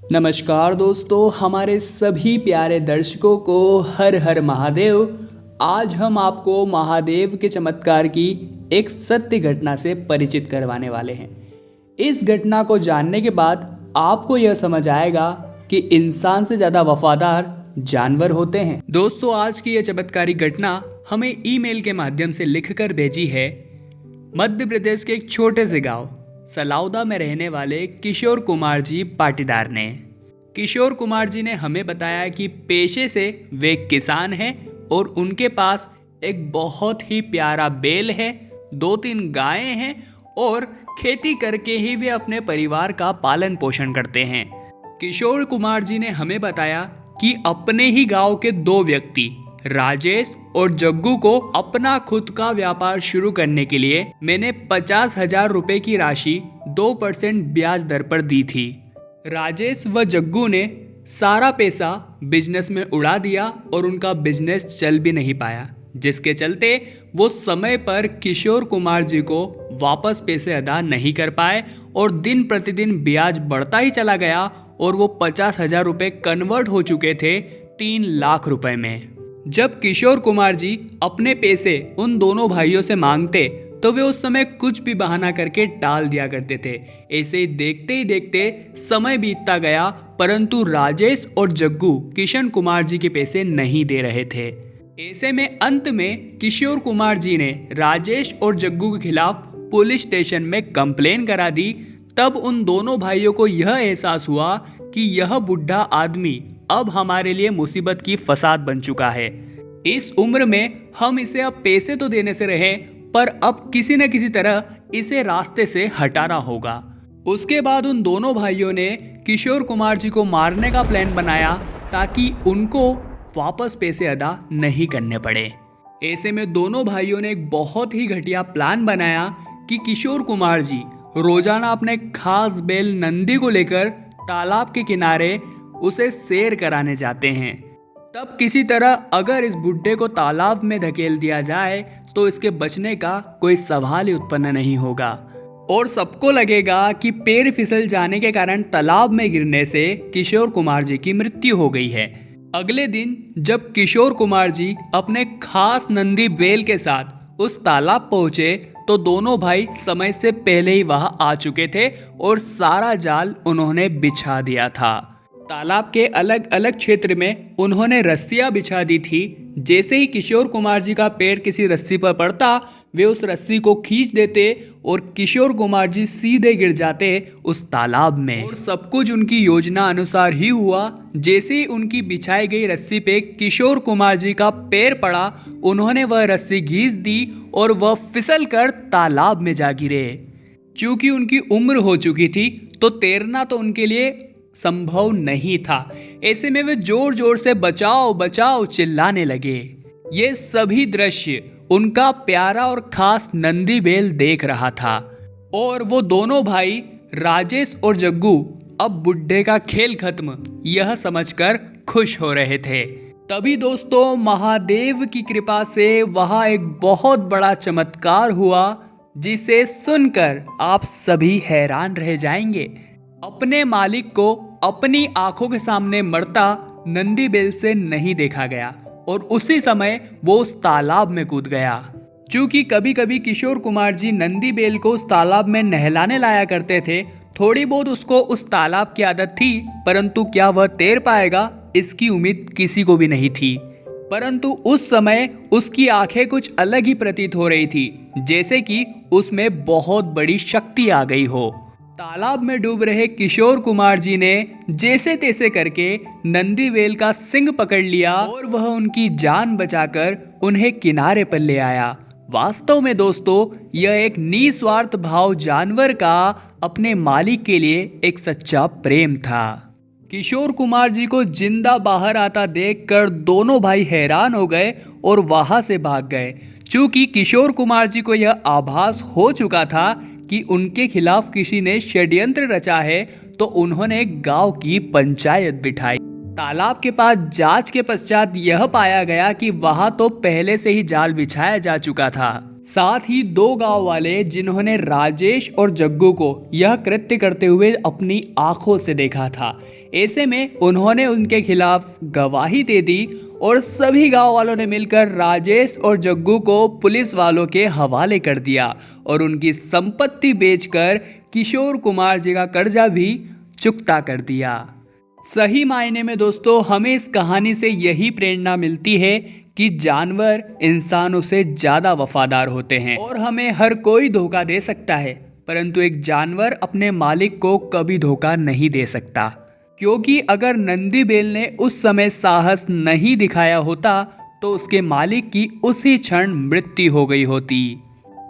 नमस्कार दोस्तों, हमारे सभी प्यारे दर्शकों को हर हर महादेव। आज हम आपको महादेव के चमत्कार की एक सत्य घटना से परिचित करवाने वाले हैं। इस घटना को जानने के बाद आपको यह समझ आएगा कि इंसान से ज़्यादा वफादार जानवर होते हैं। दोस्तों, आज की यह चमत्कारी घटना हमें ईमेल के माध्यम से लिखकर भेजी है मध्य प्रदेश के एक छोटे से गांव सलाउदा में रहने वाले किशोर कुमार जी पाटीदार ने। किशोर कुमार जी ने हमें बताया कि पेशे से वे किसान हैं और उनके पास एक बहुत ही प्यारा बैल है, 2-3 गायें हैं और खेती करके ही वे अपने परिवार का पालन पोषण करते हैं। किशोर कुमार जी ने हमें बताया कि अपने ही गांव के 2 व्यक्ति राजेश और जग्गू को अपना खुद का व्यापार शुरू करने के लिए मैंने 50,000 रुपए की राशि 2% ब्याज दर पर दी थी। राजेश व जग्गू ने सारा पैसा बिजनेस में उड़ा दिया और उनका बिजनेस चल भी नहीं पाया, जिसके चलते वो समय पर किशोर कुमार जी को वापस पैसे अदा नहीं कर पाए और दिन प्रतिदिन ब्याज बढ़ता ही चला गया और वो 50,000 रुपये कन्वर्ट हो चुके थे 3 लाख रुपए में। जब किशोर कुमार जी अपने पैसे उन दोनों भाइयों से मांगते तो वे उस समय कुछ भी बहाना करके टाल दिया करते थे। ऐसे ही देखते समय बीतता गया, परंतु राजेश और जग्गू किशन कुमार जी के पैसे नहीं दे रहे थे। ऐसे में अंत में किशोर कुमार जी ने राजेश और जग्गू के खिलाफ पुलिस स्टेशन में कंप्लेन करा दी। तब उन दोनों भाइयों को यह एहसास हुआ कि यह बुढ़ा आदमी अब हमारे लिए मुसीबत की फसाद बन चुका है। इस उम्र में हम इसे अब पैसे तो देने से रहे, पर अब किसी न किसी तरह इसे रास्ते से हटाना होगा। उसके बाद उन दोनों भाइयों ने किशोर कुमार जी को मारने का प्लान बनाया ताकि उनको वापस पैसे अदा नहीं करने पड़े। ऐसे में दोनों भाइयों ने एक बहुत ही घटिया प्लान बनाया कि किशोर कुमार जी रोजाना अपने खास बैल नंदी को लेकर तालाब के किनारे उसे सैर कराने जाते हैं। तब किसी तरह अगर इस बुड्ढे को तालाब में धकेल दिया जाए तो इसके बचने का कोई सवाल ही उत्पन्न नहीं होगा और सबको लगेगा कि पैर फिसल जाने के कारण तालाब में गिरने से किशोर कुमार जी की मृत्यु हो गई है। अगले दिन जब किशोर कुमार जी अपने खास नंदी बैल के साथ उस तालाब पहुंचे तो दोनों भाई समय से पहले ही वहां आ चुके थे और सारा जाल उन्होंने बिछा दिया था। तालाब के अलग अलग क्षेत्र में उन्होंने रस्सियां बिछा दी थी। जैसे ही किशोर कुमार जी का पैर किसी रस्सी पर पड़ता, वे उस रस्सी को खींच देते और किशोर कुमार जी सीधे गिर जाते उस तालाब में। और सब कुछ उनकी योजना अनुसार ही हुआ। जैसे ही उनकी बिछाई गई रस्सी पे किशोर कुमार जी का पैर पड़ा, उन्होंने वह रस्सी घींच दी और वह फिसल कर तालाब में जा गिरे। चूंकि उनकी उम्र हो चुकी थी तो तैरना तो उनके लिए संभव नहीं था। ऐसे में वे जोर जोर से बचाओ बचाओ चिल्लाने लगे। ये सभी दृश्य उनका प्यारा और खास नंदी बैल देख रहा था और वो दोनों भाई राजेश और जग्गू अब बुड्ढे का खेल खत्म यह समझकर खुश हो रहे थे। तभी दोस्तों, महादेव की कृपा से वहां एक बहुत बड़ा चमत्कार हुआ जिसे सुनकर आप सभी हैरान रह जाएंगे। अपने मालिक को अपनी आंखों के सामने मरता नंदी बैल से नहीं देखा गया और उसी समय वो उस तालाब में कूद गया। चूंकि कभी कभी किशोर कुमार जी नंदी बैल को उस तालाब में नहलाने लाया करते थे, थोड़ी बहुत उसको उस तालाब की आदत थी, परंतु क्या वह तैर पाएगा इसकी उम्मीद किसी को भी नहीं थी। परंतु उस समय उसकी आंखें कुछ अलग ही प्रतीत हो रही थी, जैसे कि उसमें बहुत बड़ी शक्ति आ गई हो। तालाब में डूब रहे किशोर कुमार जी ने जैसे तैसे करके नंदी बैल का सिंग पकड़ लिया और वह उनकी जान बचाकर उन्हें किनारे पर ले आया। वास्तव में दोस्तों, यह एक निस्वार्थ भाव जानवर का अपने मालिक के लिए एक सच्चा प्रेम था। किशोर कुमार जी को जिंदा बाहर आता देखकर दोनों भाई हैरान हो गए और वहां से भाग गए। चूंकि किशोर कुमार जी को यह आभास हो चुका था कि उनके खिलाफ किसी ने षड्यंत्र रचा है, तो उन्होंने एक गांव की पंचायत बिठाई। तालाब के पास जांच के पश्चात यह पाया गया कि वहां तो पहले से ही जाल बिछाया जा चुका था। साथ ही दो गांव वाले जिन्होंने राजेश और जग्गू को यह कृत्य करते हुए अपनी आंखों से देखा था, ऐसे में उन्होंने उनके खिलाफ गवाही दे दी और सभी गांव वालों ने मिलकर राजेश और जग्गू को पुलिस वालों के हवाले कर दिया और उनकी संपत्ति बेचकर किशोर कुमार जी का कर्जा भी चुकता कर दिया। सही मायने में दोस्तों हमें इस कहानी से यही प्रेरणा मिलती है कि जानवर इंसानों से ज़्यादा वफादार होते हैं और हमें हर कोई धोखा दे सकता है, परंतु एक जानवर अपने मालिक को कभी धोखा नहीं दे सकता। क्योंकि अगर नंदी बैल ने उस समय साहस नहीं दिखाया होता तो उसके मालिक की उसी क्षण मृत्यु हो गई होती।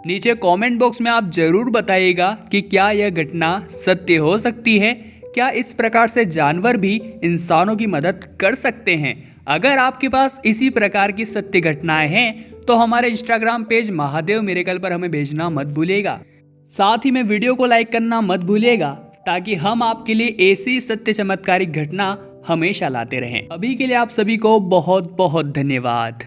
नीचे कमेंट बॉक्स में आप जरूर बताइएगा कि क्या यह घटना सत्य हो सकती है। क्या इस प्रकार से जानवर भी इंसानों की मदद कर सकते हैं? अगर आपके पास इसी प्रकार की सत्य घटनाएं हैं तो हमारे इंस्टाग्राम पेज महादेव मिरेकल पर हमें भेजना मत भूलिएगा। साथ ही में वीडियो को लाइक करना मत भूलिएगा ताकि हम आपके लिए ऐसी सत्य चमत्कारिक घटना हमेशा लाते रहें। अभी के लिए आप सभी को बहुत बहुत धन्यवाद।